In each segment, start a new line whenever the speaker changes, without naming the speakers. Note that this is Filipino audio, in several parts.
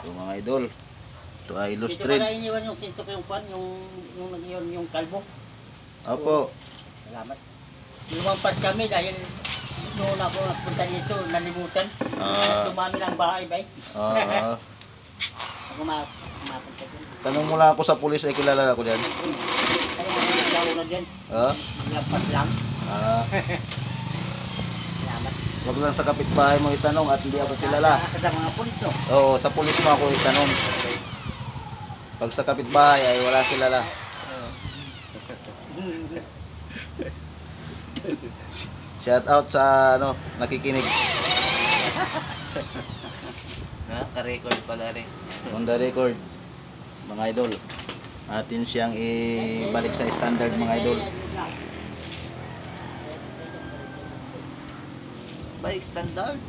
Ito mga idol. Ito ay
Dito
illustrate.
pala iniwan yung kinto ko yung pan, yung kalbo.
Opo.
Salamat. Lumampas kami dahil noon ako nagpunta dito, nalimutan. Dumami ng bahay ba eh. Ako mapunta dyan.
Tanong mo lang ako sa pulis ay kilala ako dyan.
Ay, naglaw na dyan. Lampas lang. Salamat.
Wag lang sa kapitbahay mo itanong at hindi ako kilala.
Sa mga pulis no?
Oo, sa pulis mo ako itanong. Pag sa kapitbahay ay wala kilala. Shout out sa nakikinig.
Ka-record pala rin.
On the record, mga idol. Atin siyang ibalik sa standard mga idol.
Balik standard.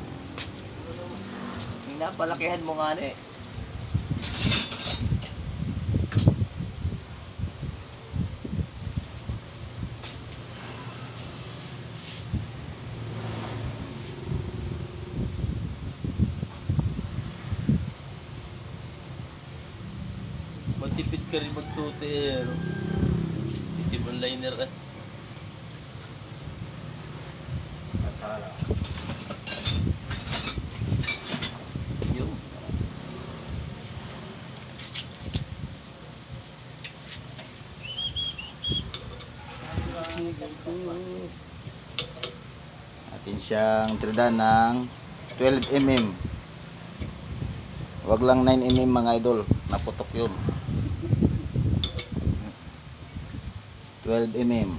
Pinapalakihan mo nga na eh.
Matipid ka rin magtuti eh. Titip ang liner ka.
Yung.
Atin siyang tridan ng 12mm. Wag lang 9mm mga idol. Naputok yun. 12mm.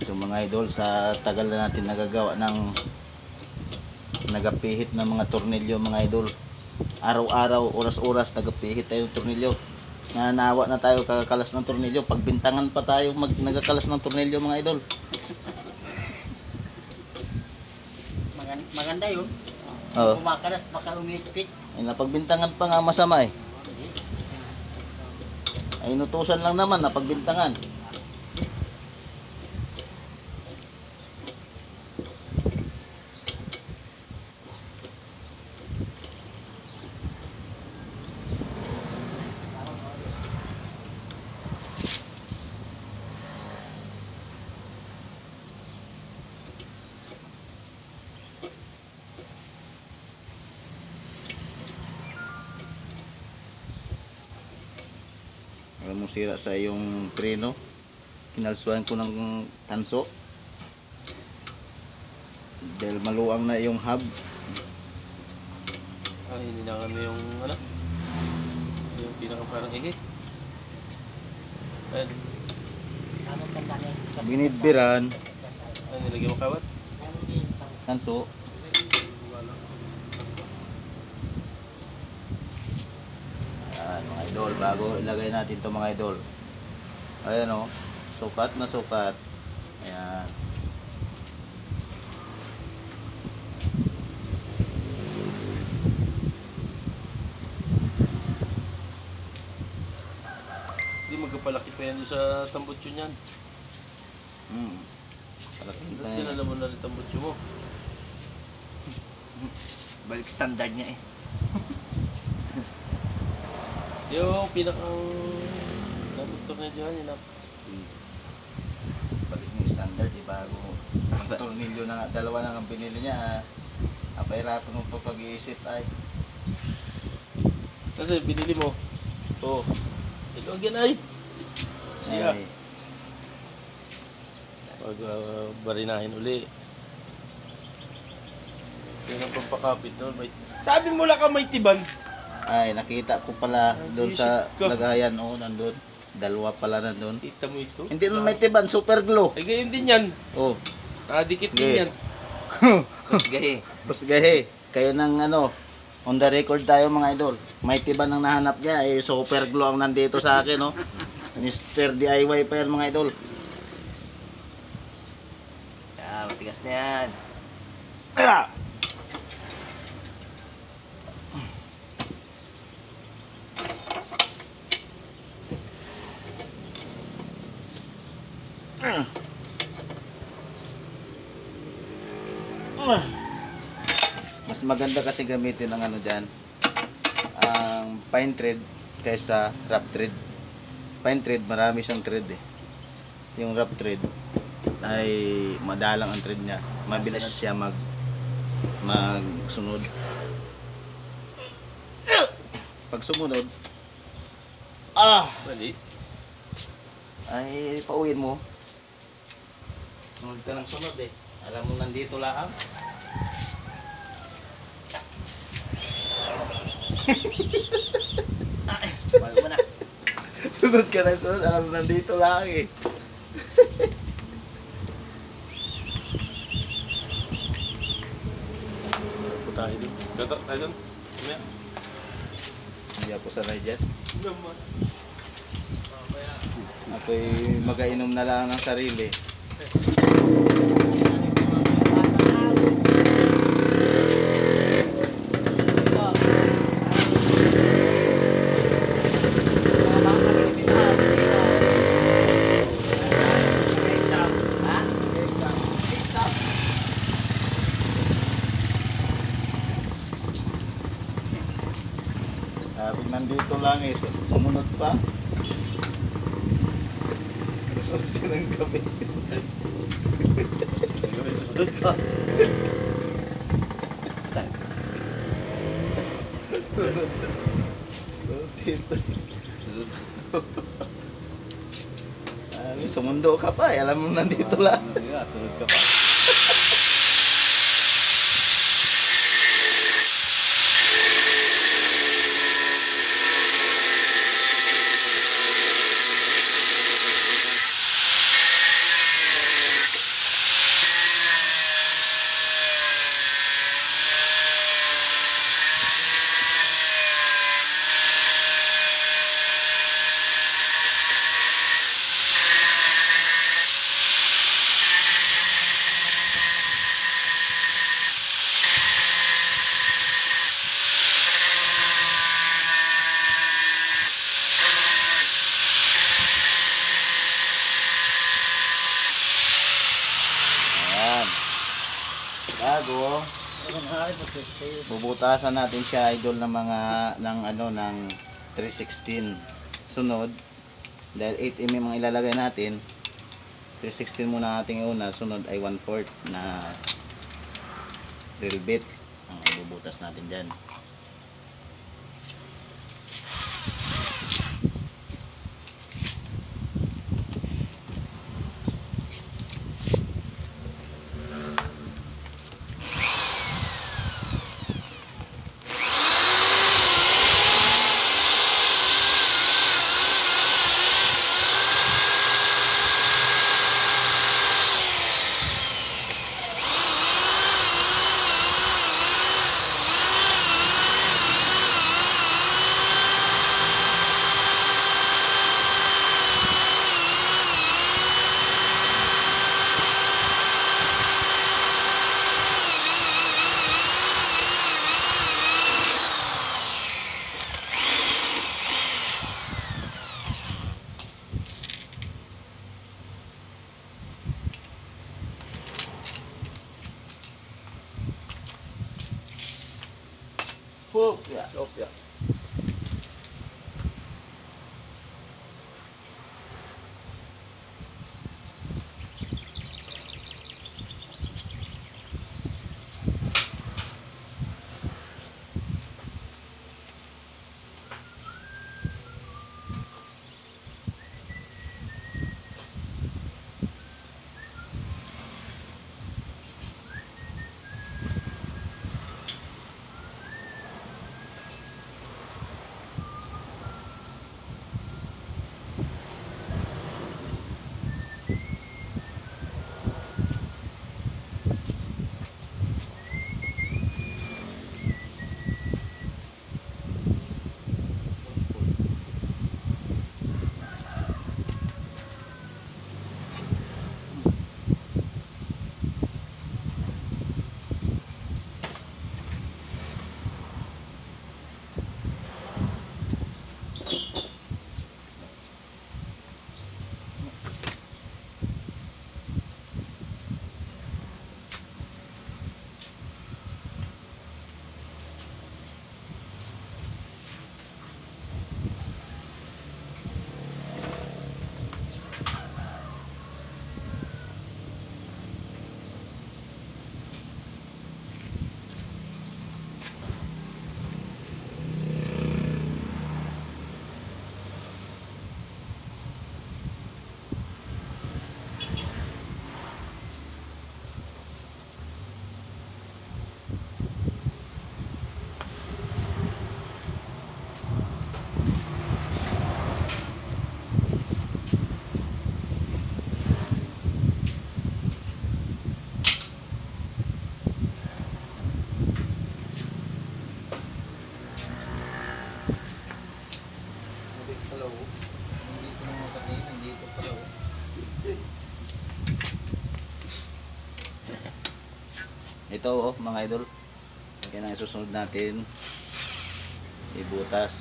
Ito mga idol, sa tagal na natin nagagawa ng nagapihit ng mga tornilyo mga idol. Araw-araw, oras-oras nagapihit tayo ng tornilyo. Nanawa na tayo kakakalas ng tornilyo. Pagbintangan pa tayo nagakalas ng tornilyo mga idol.
Maganda yun.
Oo.
Kumakalas, baka umiikpit.
Ay, napagbintangan pa nga masama eh. Ay inutusan lang naman napagbintangan. Alam mo sira sa iyong preno. Kinalsuhan ko ng tanso. Dahil maluang na iyong hub.
Ay, hininangan mo yung yung pinaka parang ihit. Ayan.
Binidbiran.
Ay, nilagyan mo kawat.
Tanso. Ayan mga idol. Bago ilagay natin ito mga idol. Ayan o. Sukat na sukat. Ayan.
Hindi magkapalaki pa yan doon sa tambutso niyan.
Palaking
Ba't dinala mo na rin tambutso mo?
Balik standard niya eh.
Yung pinakang nabutor na dyan, yun
Balik ng standard bago ang tornilyo na nga, dalawa na ang pinili niya. Apahirapan mo pa pag-iisip ay.
Kasi binili mo. Oo. Ito again ay. Siya.
Ay,
Pag barinahin uli. Yan ang pampakapit doon. Sabi mo lang ka may tiban.
ay, nakita ko pala doon sa
Isip ko.
lagayan. Oo, nandun. Dalawa pala nandun.
Kita mo ito.
Hindi naman may tiban, super glue.
Eh gayon din yan.
Oh,
Nakadikit
Okay.
din yan.
Tapos gahe.
tapos gahe, kayo ng on the record tayo mga idol. May tiban ang nahanap niya, super glue ang nandito sa akin, no? Mr. DIY pa yan mga idol.
Matigas na yan.
Ah! Mas maganda kasi gamitin ang ano dyan, ang fine thread kaysa rough thread. Fine thread, marami siyang thread eh. Yung rough thread ay madalang ang thread niya. Mabilis siya magsunod. Pag sumunod,
Mali.
ay pauwiin mo. Sunod ka ng sunod eh. Alam mo nandito lang.
Bago mo na.
Sunod ka ng sunod, alam mo nandito lang eh.
Putahin doon. Gato, tayo doon. Mamaya.
Hindi ako sanay dyan.
Naman.
Ako'y magainom na lang ng sarili. Sabi nandito lang eh, sumunod pa. Sunod silang gabi.
Sunod ka.
Sunod dito.
Sunod.
Sumundo ka pa eh, alam mo nandito lang.
Sunod ka pa.
Ayan. Bago, bubutasan natin siya idol ng mga ng 316. Sunod, dahil 8 mm ang ilalagay natin, 316 muna nating una, sunod ay 1/4 na drill bit ang ibubutas natin dyan. Hook, yeah.
Opya.
ito oh, mga idol. Yan ang isusunod natin. Ibutas.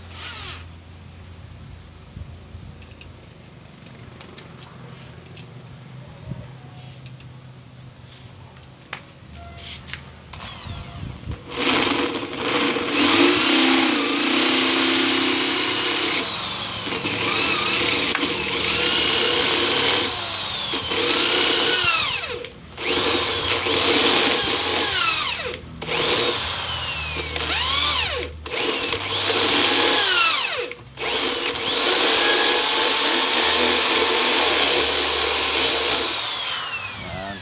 Yan.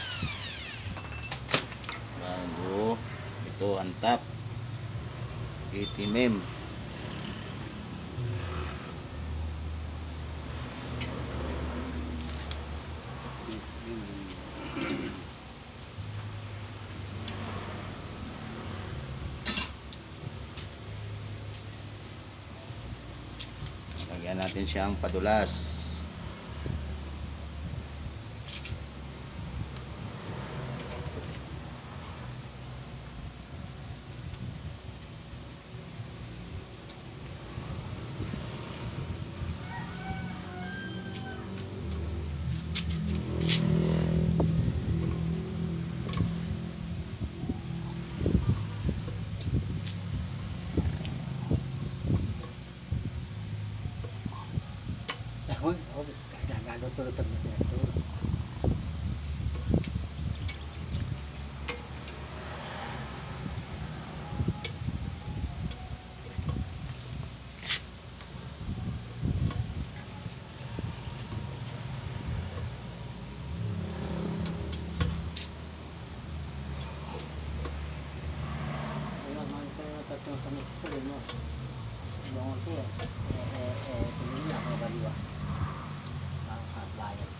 Bago ito ang top 80 mm. Lagyan natin siyang padulas.
Uy, oh, nagano-tulog na ito. Wala man ko tatong kami ko rin mo. Bangon siya. Tingin na ako baliwa. Ang kabayan.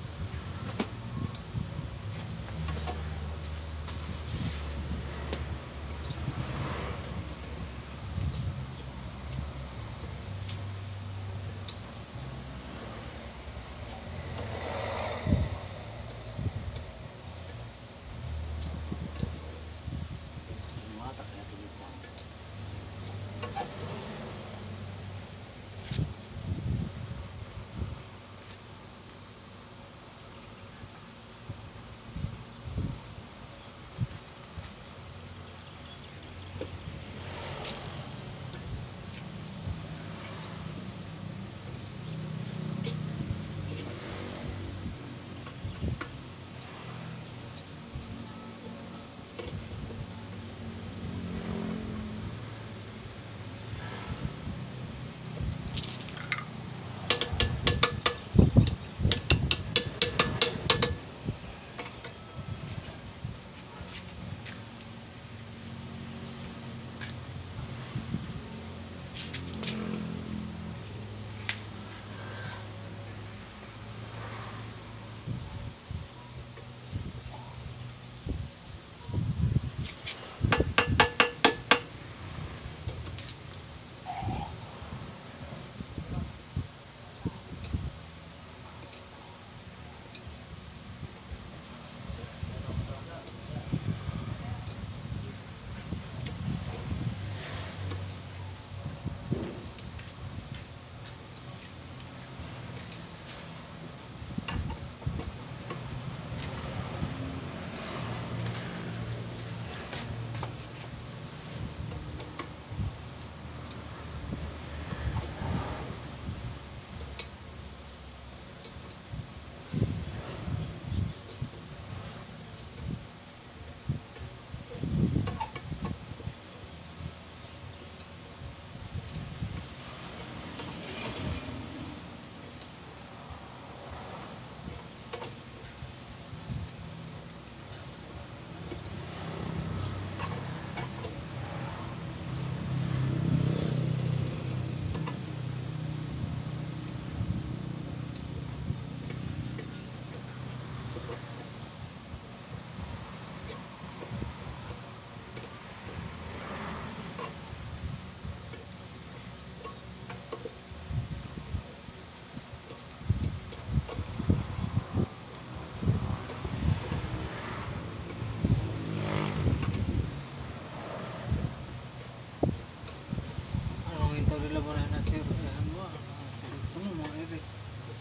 Mata kaya tulisan.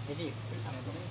Jadi, ang ito rin.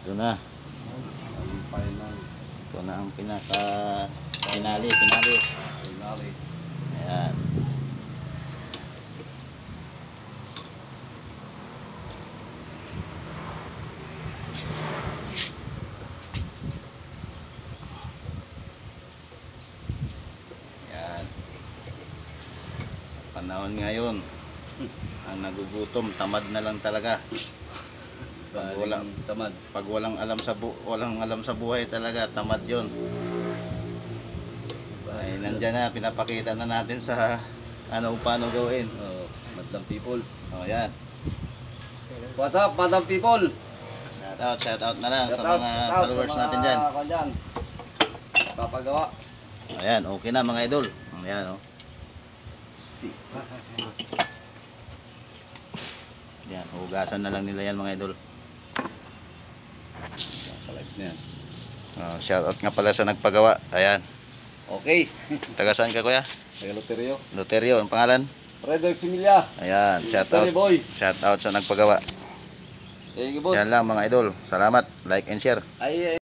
Ito na. Ito na ang pinaka finale. Ayan. Ayan. Sa panahon ngayon, ang nagugutom, tamad na lang talaga. Pag walang
tamad.
Pag walang alam sa buhay talaga, tamad 'yon. Ay nandiyan na, pinapakita na natin sa ano paano gawin.
Madam people.
Oh, yan.
What's up, Madam people?
Shout out na lang sa mga followers natin diyan.
Papagawa.
Ayan, okay na mga idol. Ayan, oh. Yan, hugasan na lang nila yan mga idol. Shout out nga pala sa nagpagawa. Ayan.
Okay.
Taga saan ka kuya?
Taga Loterio.
Loterio, ang pangalan?
Fredo Eximilia.
Ayan, shout out.
Loterio boy.
Shout out sa nagpagawa.
Thank you, boss.
Yan lang mga idol. Salamat. Like and share.
Ay,